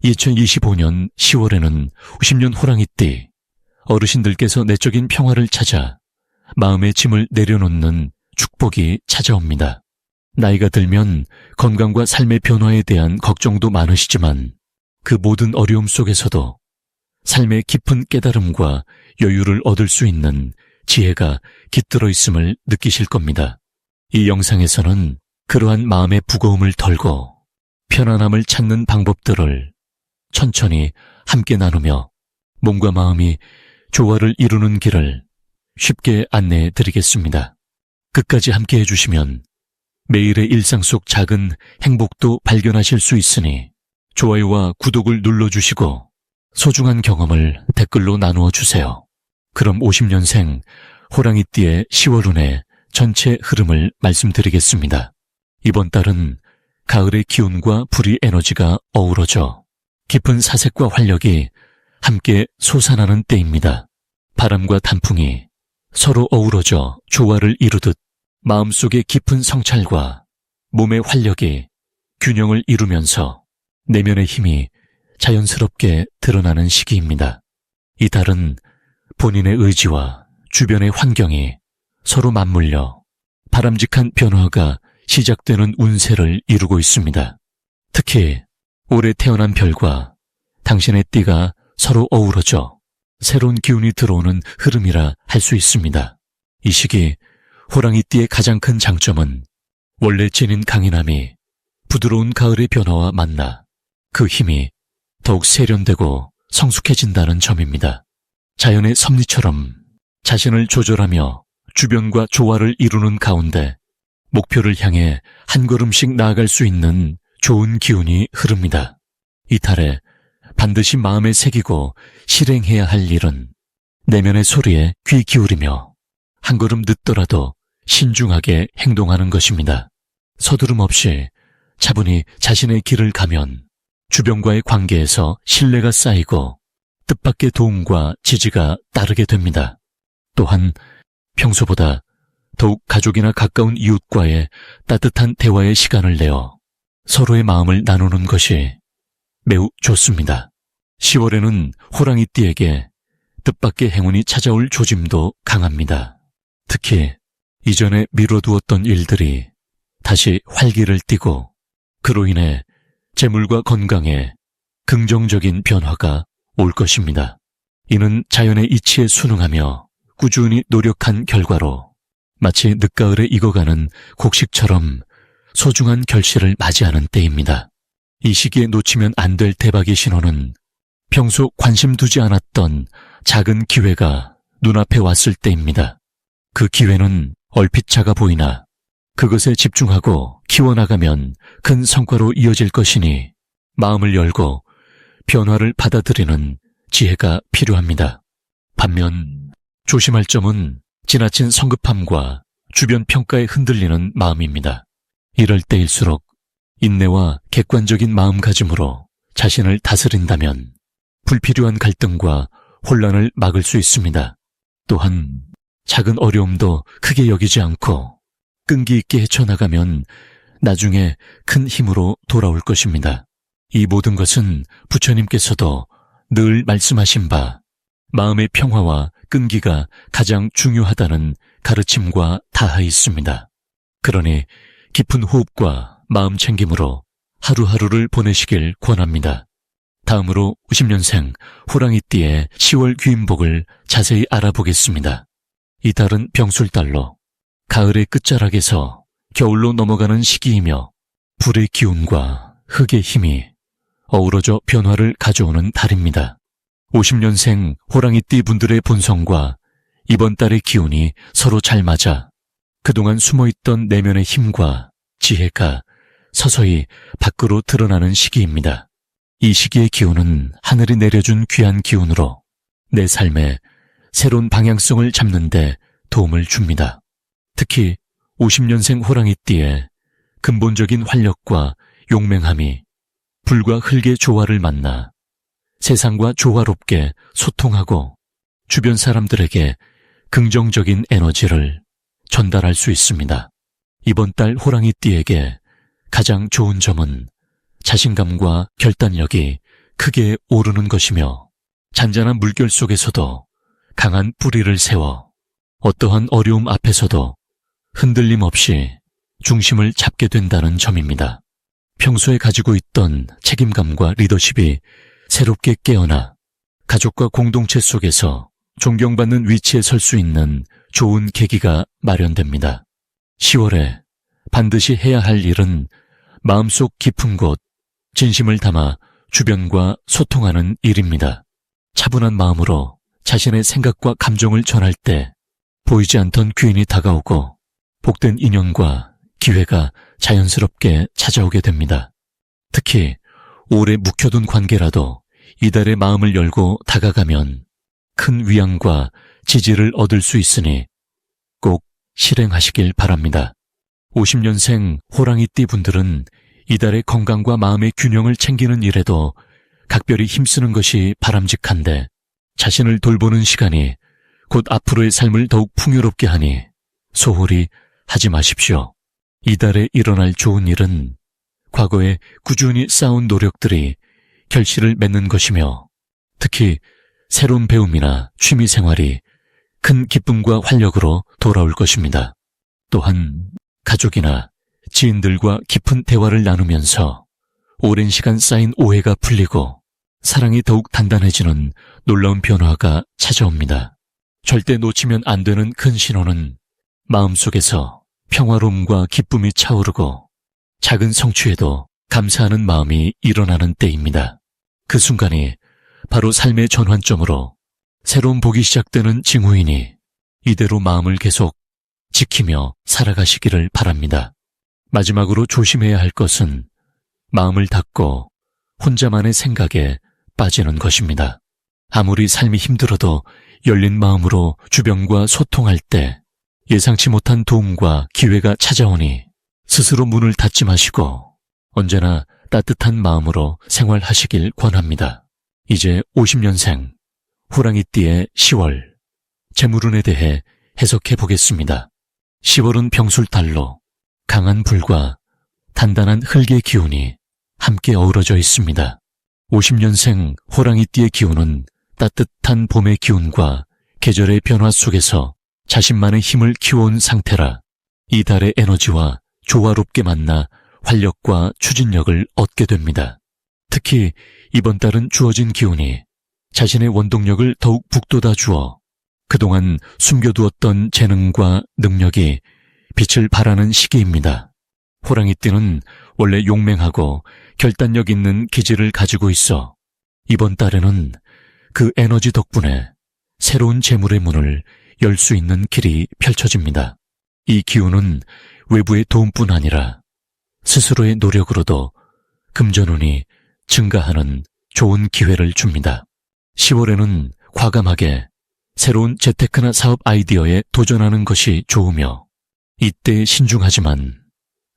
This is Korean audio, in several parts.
2025년 10월에는 50년 호랑이띠, 어르신들께서 내적인 평화를 찾아 마음의 짐을 내려놓는 축복이 찾아옵니다. 나이가 들면 건강과 삶의 변화에 대한 걱정도 많으시지만 그 모든 어려움 속에서도 삶의 깊은 깨달음과 여유를 얻을 수 있는 지혜가 깃들어 있음을 느끼실 겁니다. 이 영상에서는 그러한 마음의 무거움을 덜고 편안함을 찾는 방법들을 천천히 함께 나누며 몸과 마음이 조화를 이루는 길을 쉽게 안내해 드리겠습니다. 끝까지 함께 해주시면 매일의 일상 속 작은 행복도 발견하실 수 있으니 좋아요와 구독을 눌러주시고 소중한 경험을 댓글로 나누어 주세요. 그럼 50년생 호랑이띠의 10월운의 전체 흐름을 말씀드리겠습니다. 이번 달은 가을의 기운과 불의 에너지가 어우러져 깊은 사색과 활력이 함께 솟아나는 때입니다. 바람과 단풍이 서로 어우러져 조화를 이루듯 마음속의 깊은 성찰과 몸의 활력이 균형을 이루면서 내면의 힘이 자연스럽게 드러나는 시기입니다. 이 달은 본인의 의지와 주변의 환경이 서로 맞물려 바람직한 변화가 시작되는 운세를 이루고 있습니다. 특히 올해 태어난 별과 당신의 띠가 서로 어우러져 새로운 기운이 들어오는 흐름이라 할 수 있습니다. 이 시기 호랑이띠의 가장 큰 장점은 원래 지닌 강인함이 부드러운 가을의 변화와 만나 그 힘이 더욱 세련되고 성숙해진다는 점입니다. 자연의 섭리처럼 자신을 조절하며 주변과 조화를 이루는 가운데 목표를 향해 한 걸음씩 나아갈 수 있는 좋은 기운이 흐릅니다. 이 달에 반드시 마음에 새기고 실행해야 할 일은 내면의 소리에 귀 기울이며 한 걸음 늦더라도 신중하게 행동하는 것입니다. 서두름 없이 차분히 자신의 길을 가면 주변과의 관계에서 신뢰가 쌓이고 뜻밖의 도움과 지지가 따르게 됩니다. 또한 평소보다 더욱 가족이나 가까운 이웃과의 따뜻한 대화의 시간을 내어 서로의 마음을 나누는 것이 매우 좋습니다. 10월에는 호랑이띠에게 뜻밖의 행운이 찾아올 조짐도 강합니다. 특히 이전에 미뤄두었던 일들이 다시 활기를 띠고 그로 인해 재물과 건강에 긍정적인 변화가 올 것입니다. 이는 자연의 이치에 순응하며 꾸준히 노력한 결과로 마치 늦가을에 익어가는 곡식처럼 소중한 결실을 맞이하는 때입니다. 이 시기에 놓치면 안 될 대박의 신호는 평소 관심 두지 않았던 작은 기회가 눈앞에 왔을 때입니다. 그 기회는 얼핏 작아 보이나 그것에 집중하고 키워나가면 큰 성과로 이어질 것이니 마음을 열고 변화를 받아들이는 지혜가 필요합니다. 반면 조심할 점은 지나친 성급함과 주변 평가에 흔들리는 마음입니다. 이럴 때일수록 인내와 객관적인 마음가짐으로 자신을 다스린다면 불필요한 갈등과 혼란을 막을 수 있습니다. 또한 작은 어려움도 크게 여기지 않고 끈기 있게 헤쳐나가면 나중에 큰 힘으로 돌아올 것입니다. 이 모든 것은 부처님께서도 늘 말씀하신 바 마음의 평화와 끈기가 가장 중요하다는 가르침과 닿아 있습니다. 그러니 깊은 호흡과 마음 챙김으로 하루하루를 보내시길 권합니다. 다음으로 50년생 호랑이띠의 10월 귀인복을 자세히 알아보겠습니다. 이 달은 병술달로 가을의 끝자락에서 겨울로 넘어가는 시기이며 불의 기운과 흙의 힘이 어우러져 변화를 가져오는 달입니다. 50년생 호랑이띠 분들의 본성과 이번 달의 기운이 서로 잘 맞아 그동안 숨어있던 내면의 힘과 지혜가 서서히 밖으로 드러나는 시기입니다. 이 시기의 기운은 하늘이 내려준 귀한 기운으로 내 삶에 새로운 방향성을 잡는 데 도움을 줍니다. 특히 50년생 호랑이띠의 근본적인 활력과 용맹함이 불과 흙의 조화를 만나 세상과 조화롭게 소통하고 주변 사람들에게 긍정적인 에너지를 전달할 수 있습니다. 이번 달 호랑이띠에게 가장 좋은 점은 자신감과 결단력이 크게 오르는 것이며 잔잔한 물결 속에서도 강한 뿌리를 세워 어떠한 어려움 앞에서도 흔들림 없이 중심을 잡게 된다는 점입니다. 평소에 가지고 있던 책임감과 리더십이 새롭게 깨어나 가족과 공동체 속에서 존경받는 위치에 설 수 있는 좋은 계기가 마련됩니다. 10월에 반드시 해야 할 일은 마음속 깊은 곳, 진심을 담아 주변과 소통하는 일입니다. 차분한 마음으로 자신의 생각과 감정을 전할 때 보이지 않던 귀인이 다가오고 복된 인연과 기회가 자연스럽게 찾아오게 됩니다. 특히 오래 묵혀둔 관계라도 이달의 마음을 열고 다가가면 큰 위안과 지지를 얻을 수 있으니 꼭 실행하시길 바랍니다. 50년생 호랑이띠 분들은 이달의 건강과 마음의 균형을 챙기는 일에도 각별히 힘쓰는 것이 바람직한데 자신을 돌보는 시간이 곧 앞으로의 삶을 더욱 풍요롭게 하니 소홀히 하지 마십시오. 이달에 일어날 좋은 일은 과거에 꾸준히 쌓은 노력들이 결실을 맺는 것이며 특히 새로운 배움이나 취미 생활이 큰 기쁨과 활력으로 돌아올 것입니다. 또한 가족이나 지인들과 깊은 대화를 나누면서 오랜 시간 쌓인 오해가 풀리고 사랑이 더욱 단단해지는 놀라운 변화가 찾아옵니다. 절대 놓치면 안 되는 큰 신호는 마음속에서 평화로움과 기쁨이 차오르고 작은 성취에도 감사하는 마음이 일어나는 때입니다. 그 순간이 바로 삶의 전환점으로 새로운 복이 시작되는 징후이니 이대로 마음을 계속 지키며 살아가시기를 바랍니다. 마지막으로 조심해야 할 것은 마음을 닫고 혼자만의 생각에 빠지는 것입니다. 아무리 삶이 힘들어도 열린 마음으로 주변과 소통할 때 예상치 못한 도움과 기회가 찾아오니 스스로 문을 닫지 마시고 언제나 따뜻한 마음으로 생활하시길 권합니다. 이제 50년생 호랑이띠의 10월 재물운에 대해 해석해 보겠습니다. 10월은 병술달로 강한 불과 단단한 흙의 기운이 함께 어우러져 있습니다. 50년생 호랑이띠의 기운은 따뜻한 봄의 기운과 계절의 변화 속에서 자신만의 힘을 키워온 상태라 이 달의 에너지와 조화롭게 만나 활력과 추진력을 얻게 됩니다. 특히 이번 달은 주어진 기운이 자신의 원동력을 더욱 북돋아 주어 그동안 숨겨두었던 재능과 능력이 빛을 발하는 시기입니다. 호랑이띠는 원래 용맹하고 결단력 있는 기질을 가지고 있어 이번 달에는 그 에너지 덕분에 새로운 재물의 문을 열 수 있는 길이 펼쳐집니다. 이 기운은 외부의 도움뿐 아니라 스스로의 노력으로도 금전운이 증가하는 좋은 기회를 줍니다. 10월에는 과감하게 새로운 재테크나 사업 아이디어에 도전하는 것이 좋으며 이때 신중하지만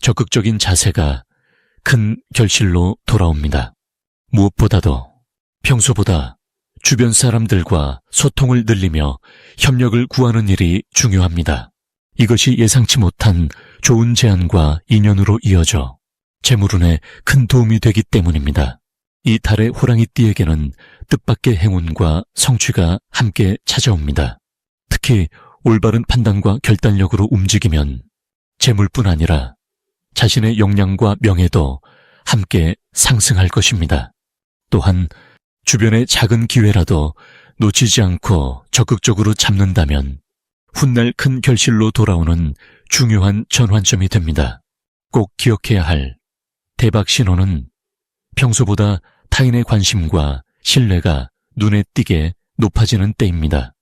적극적인 자세가 큰 결실로 돌아옵니다. 무엇보다도 평소보다 주변 사람들과 소통을 늘리며 협력을 구하는 일이 중요합니다. 이것이 예상치 못한 좋은 제안과 인연으로 이어져 재물운에 큰 도움이 되기 때문입니다. 이 달의 호랑이띠에게는 뜻밖의 행운과 성취가 함께 찾아옵니다. 특히 올바른 판단과 결단력으로 움직이면 재물뿐 아니라 자신의 역량과 명예도 함께 상승할 것입니다. 또한 주변의 작은 기회라도 놓치지 않고 적극적으로 잡는다면 훗날 큰 결실로 돌아오는 중요한 전환점이 됩니다. 꼭 기억해야 할 대박 신호는 평소보다 타인의 관심과 신뢰가 눈에 띄게 높아지는 때입니다.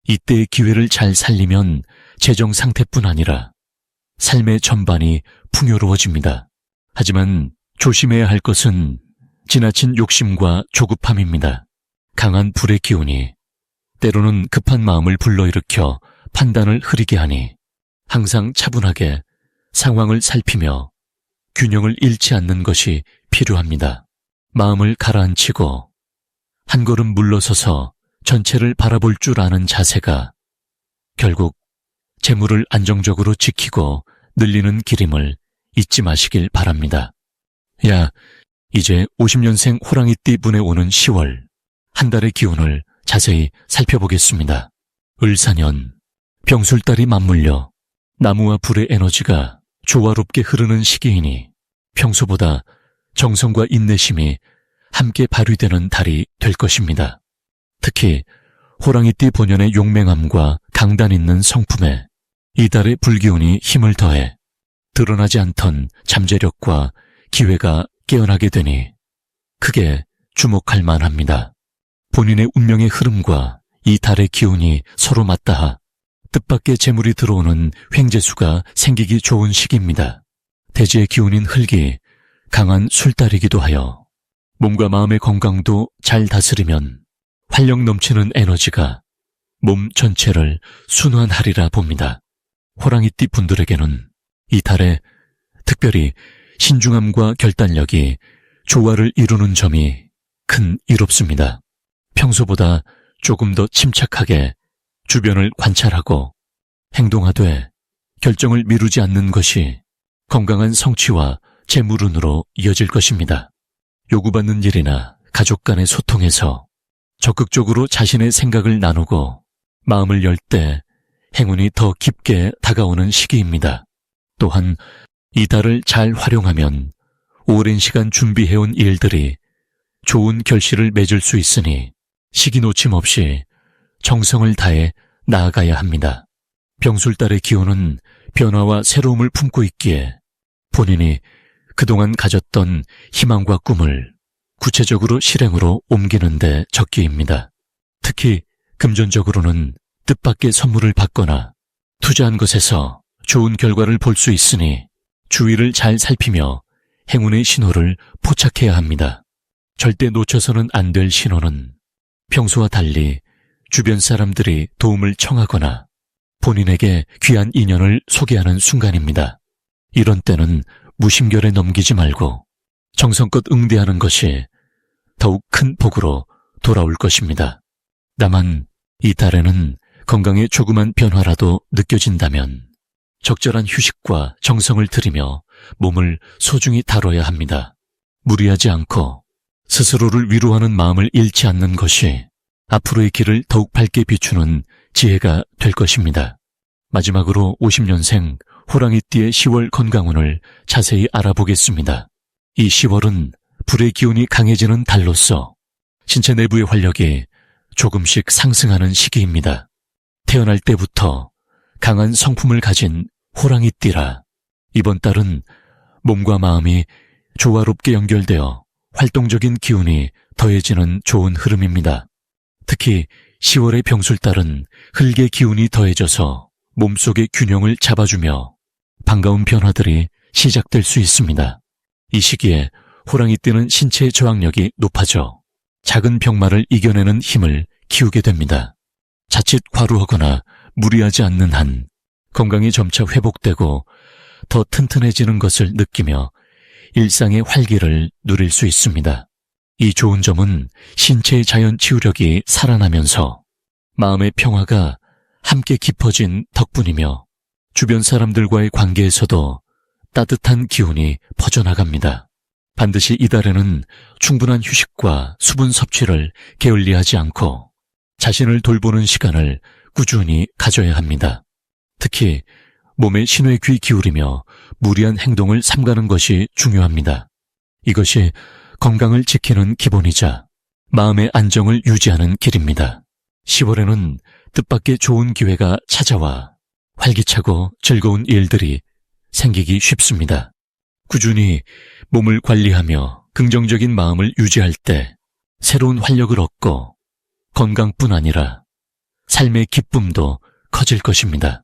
이때의 기회를 잘 살리면 재정 상태뿐 아니라 삶의 전반이 풍요로워집니다. 하지만 조심해야 할 것은 지나친 욕심과 조급함입니다. 강한 불의 기운이 때로는 급한 마음을 불러일으켜 판단을 흐리게 하니 항상 차분하게 상황을 살피며 균형을 잃지 않는 것이 필요합니다. 마음을 가라앉히고 한 걸음 물러서서 전체를 바라볼 줄 아는 자세가 결국 재물을 안정적으로 지키고 늘리는 길임을 잊지 마시길 바랍니다. 야, 이제 50년생 호랑이띠 분에 오는 10월, 한 달의 기운을 자세히 살펴보겠습니다. 을사년, 병술달이 맞물려 나무와 불의 에너지가 조화롭게 흐르는 시기이니 평소보다 정성과 인내심이 함께 발휘되는 달이 될 것입니다. 특히 호랑이띠 본연의 용맹함과 강단 있는 성품에 이 달의 불기운이 힘을 더해 드러나지 않던 잠재력과 기회가 깨어나게 되니 크게 주목할 만합니다. 본인의 운명의 흐름과 이 달의 기운이 서로 맞닿아 뜻밖의 재물이 들어오는 횡재수가 생기기 좋은 시기입니다. 대지의 기운인 흙이 강한 술달이기도 하여 몸과 마음의 건강도 잘 다스리면 활력 넘치는 에너지가 몸 전체를 순환하리라 봅니다. 호랑이띠 분들에게는 이 달에 특별히 신중함과 결단력이 조화를 이루는 점이 큰 이롭습니다. 평소보다 조금 더 침착하게 주변을 관찰하고 행동하되 결정을 미루지 않는 것이 건강한 성취와 재물운으로 이어질 것입니다. 요구받는 일이나 가족 간의 소통에서 적극적으로 자신의 생각을 나누고 마음을 열 때 행운이 더 깊게 다가오는 시기입니다. 또한 이 달을 잘 활용하면 오랜 시간 준비해온 일들이 좋은 결실을 맺을 수 있으니 시기 놓침 없이 정성을 다해 나아가야 합니다. 병술달의 기운은 변화와 새로움을 품고 있기에 본인이 그동안 가졌던 희망과 꿈을 구체적으로 실행으로 옮기는 데 적기입니다. 특히 금전적으로는 뜻밖의 선물을 받거나 투자한 것에서 좋은 결과를 볼 수 있으니 주위를 잘 살피며 행운의 신호를 포착해야 합니다. 절대 놓쳐서는 안 될 신호는 평소와 달리 주변 사람들이 도움을 청하거나 본인에게 귀한 인연을 소개하는 순간입니다. 이런 때는 무심결에 넘기지 말고 정성껏 응대하는 것이 더욱 큰 복으로 돌아올 것입니다. 다만 이 달에는 건강에 조그만 변화라도 느껴진다면 적절한 휴식과 정성을 들이며 몸을 소중히 다뤄야 합니다. 무리하지 않고 스스로를 위로하는 마음을 잃지 않는 것이 앞으로의 길을 더욱 밝게 비추는 지혜가 될 것입니다. 마지막으로 50년생 호랑이띠의 10월 건강운을 자세히 알아보겠습니다. 이 10월은 불의 기운이 강해지는 달로서 신체 내부의 활력이 조금씩 상승하는 시기입니다. 태어날 때부터 강한 성품을 가진 호랑이띠라 이번 달은 몸과 마음이 조화롭게 연결되어 활동적인 기운이 더해지는 좋은 흐름입니다. 특히 10월의 병술달은 흙의 기운이 더해져서 몸속의 균형을 잡아주며 반가운 변화들이 시작될 수 있습니다. 이 시기에 호랑이띠는 신체의 저항력이 높아져 작은 병마를 이겨내는 힘을 키우게 됩니다. 자칫 과로하거나 무리하지 않는 한 건강이 점차 회복되고 더 튼튼해지는 것을 느끼며 일상의 활기를 누릴 수 있습니다. 이 좋은 점은 신체의 자연 치유력이 살아나면서 마음의 평화가 함께 깊어진 덕분이며 주변 사람들과의 관계에서도 따뜻한 기운이 퍼져나갑니다. 반드시 이달에는 충분한 휴식과 수분 섭취를 게을리하지 않고 자신을 돌보는 시간을 꾸준히 가져야 합니다. 특히 몸에 신호에 귀 기울이며 무리한 행동을 삼가는 것이 중요합니다. 이것이 건강을 지키는 기본이자 마음의 안정을 유지하는 길입니다. 10월에는 뜻밖의 좋은 기회가 찾아와 활기차고 즐거운 일들이 생기기 쉽습니다. 꾸준히 몸을 관리하며 긍정적인 마음을 유지할 때 새로운 활력을 얻고 건강뿐 아니라 삶의 기쁨도 커질 것입니다.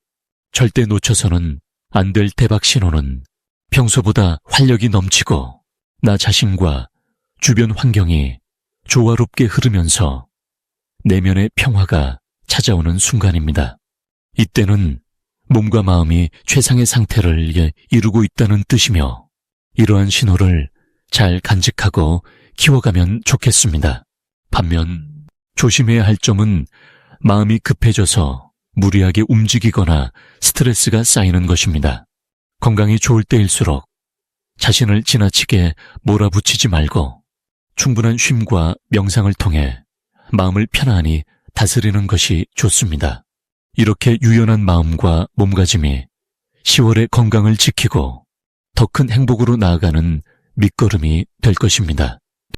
절대 놓쳐서는 안 될 대박 신호는 평소보다 활력이 넘치고 나 자신과 주변 환경이 조화롭게 흐르면서 내면의 평화가 찾아오는 순간입니다. 이때는 몸과 마음이 최상의 상태를 이루고 있다는 뜻이며 이러한 신호를 잘 간직하고 키워가면 좋겠습니다. 반면 조심해야 할 점은 마음이 급해져서 무리하게 움직이거나 스트레스가 쌓이는 것입니다. 건강이 좋을 때일수록 자신을 지나치게 몰아붙이지 말고 충분한 쉼과 명상을 통해 마음을 편안히 다스리는 것이 좋습니다. 이렇게 유연한 마음과 몸가짐이 10월의 건강을 지키고 더 큰 행복으로 나아가는 밑거름이 될 것입니다.